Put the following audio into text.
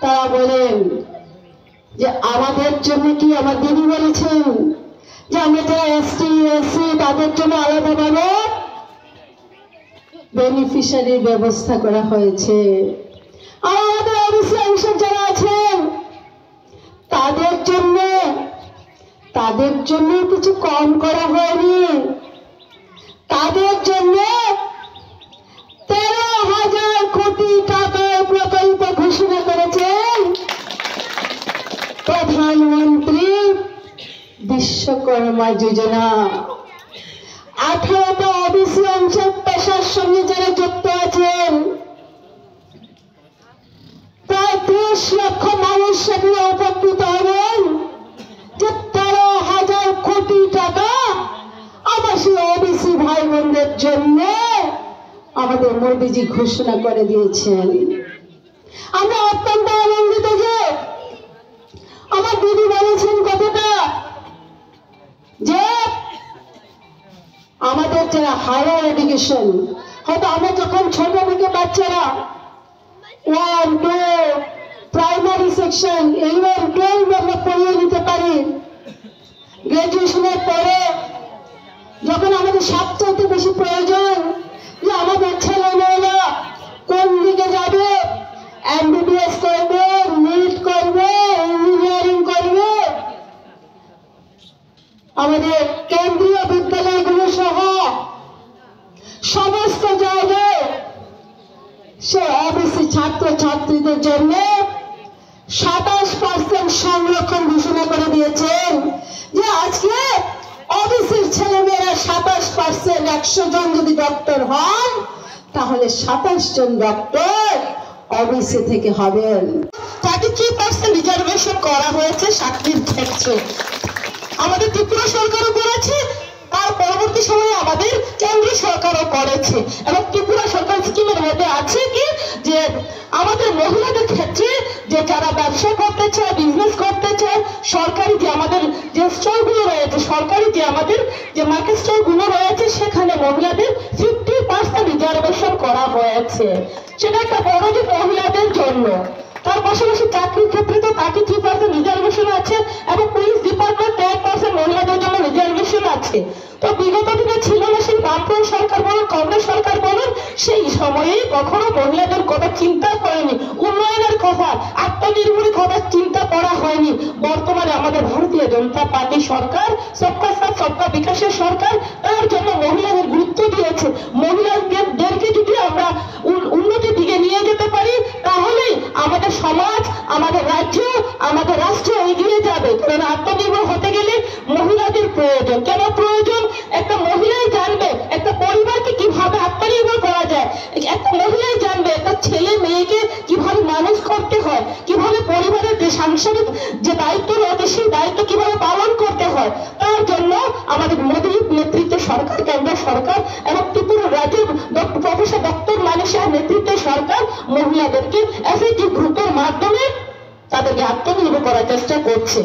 তারা বলেন যে আমাদের জন্য কি, আমার দিদি বলেছেন যে আমরা যারা এসটি এসসি তাদের জন্য আলাদাভাবে বেনিফিশিয়ারির ব্যবস্থা করা হয়েছে। আর আমাদের ওবিসি অংশের যারা আছেন তাদের জন্য কিছু কম করা হয়নি। তাদের জন্য 13,000 কোটি টাকার প্রকল্প ঘোষণা করেছেন প্রধানমন্ত্রী বিশ্বকর্মা যোজনা। 18টা ওবিসি অংশের পেশার সঙ্গে যারা যুক্ত আছেন প্রায় 30 লক্ষ মানুষ সেখানে উপকৃত হবেন। যে 13,000 কোটি টাকা আবাসী ওবিসি ভাই বোনদের জন্য আমাদের মোদীজি ঘোষণা করে দিয়েছেন। আমরা অত্যন্ত আনন্দিত যে আমার দিদি বলেছেন কথাটা যে আমাদের যারা হায়ার এডুকেশন, হয়তো আমরা যখন ছোট থেকে বাচ্চারা 1, 2 প্রাইমারি সেকশন 11, 12 আমরা পড়িয়ে নিতে পারি, গ্রাজুয়েশনের পরে যখন আমাদের সবচেয়ে বেশি প্রয়োজন যে আমাদের ছেলে মেয়েরা কোন দিকে যাবে, এমবিবিএস করবে, নিট করবে, ইঞ্জিনিয়ারিং করবে, আমাদের কেন্দ্রীয় বিদ্যালয়গুলো সহ সমস্ত জায়গায় সে ওবিসি ছাত্র ছাত্রীদের জন্য 27% সংরক্ষণ ঘোষণা করে দিয়েছেন। যে আজকে ওবিসির ছেলেমেয়েরা 27%, 100 জন যদি ডক্টর হন তাহলে 27 জন ডক্টর ওবিসি থেকে হবেন। 33% রিজার্ভেশন করা হয়েছে চাকরির ক্ষেত্রে। আমাদের ত্রিপুরা সরকারও করেছে, তার পরবর্তী সময়ে আমাদের কেন্দ্রীয় সরকারও করেছে। এবং ত্রিপুরা সরকার স্কিমের মধ্যে আছে কি যে আমাদের মহিলাদের ক্ষেত্রে যে যারা ব্যবসা করতে চায়, বিজনেস করতে চায়, সরকারি যে আমাদের যে স্টলগুলো রয়েছে, সরকারি যে আমাদের যে মার্কেট স্টলগুলো রয়েছে সেখানে মহিলাদের 50% রিজার্ভেশন করা হয়েছে। সেটা একটা বড় যে মহিলাদের জন্য। তার পাশাপাশি চাকরির ক্ষেত্রে তো 33% রিজার্ভেশন আছে এবং পুলিশ ডিপার্টমেন্ট 10% মহিলাদের জন্য রিজার্ভেশন আছে। তো বিগত দিনে ছিল না, সেই বামফ্রন্ট সরকার বলুন, কংগ্রেস সরকার বলুন, সেই সময়ে কখনো মহিলাদের কথা চিন্তা করেনি, উন্নয়নের কথা, আত্মনির্ভরের কথা চিন্তা করা হয়নি। বর্তমানে আমাদের ভারতীয় জনতা পার্টি সরকার সবকা সাথ সবকা বিকাশের সরকার, তার জন্য মহিলাদের গুরুত্ব দিয়েছে। মহিলাদেরকে যদি আমরা উন্নতির দিকে নিয়ে যেতে পারি তাহলে আমাদের সমাজ, আমাদের রাজ্য, আমাদের রাষ্ট্র এগিয়ে যাবে। কারণ আত্মনির্ভর হতে গেলে মহিলাদের প্রয়োজন। কেন প্রয়োজন? একটা মহিলাই জানবে একটা পরিবারকে কিভাবে আত্মনির্ভর করা যায়, একটা মহিলাই জানবে একটা ছেলে মেয়েকে কিভাবে মানুষ করতে হয়, কিভাবে পরিবারের যে সাংসারিক যে দায়িত্ব রয়েছে সেই দায়িত্ব কিভাবে পালন করতে হয়। তার জন্য আমাদের মোদী নেতৃত্বে সরকার, কেন্দ্র সরকার এবং ত্রিপুরা রাজ্যের প্রফেসর ডক্টর মানিক সাহার নেতৃত্বে সরকার মহিলাদেরকে এসএইচজি গ্রুপের মাধ্যমে তাদেরকে আত্মনির্ভর করার চেষ্টা করছে।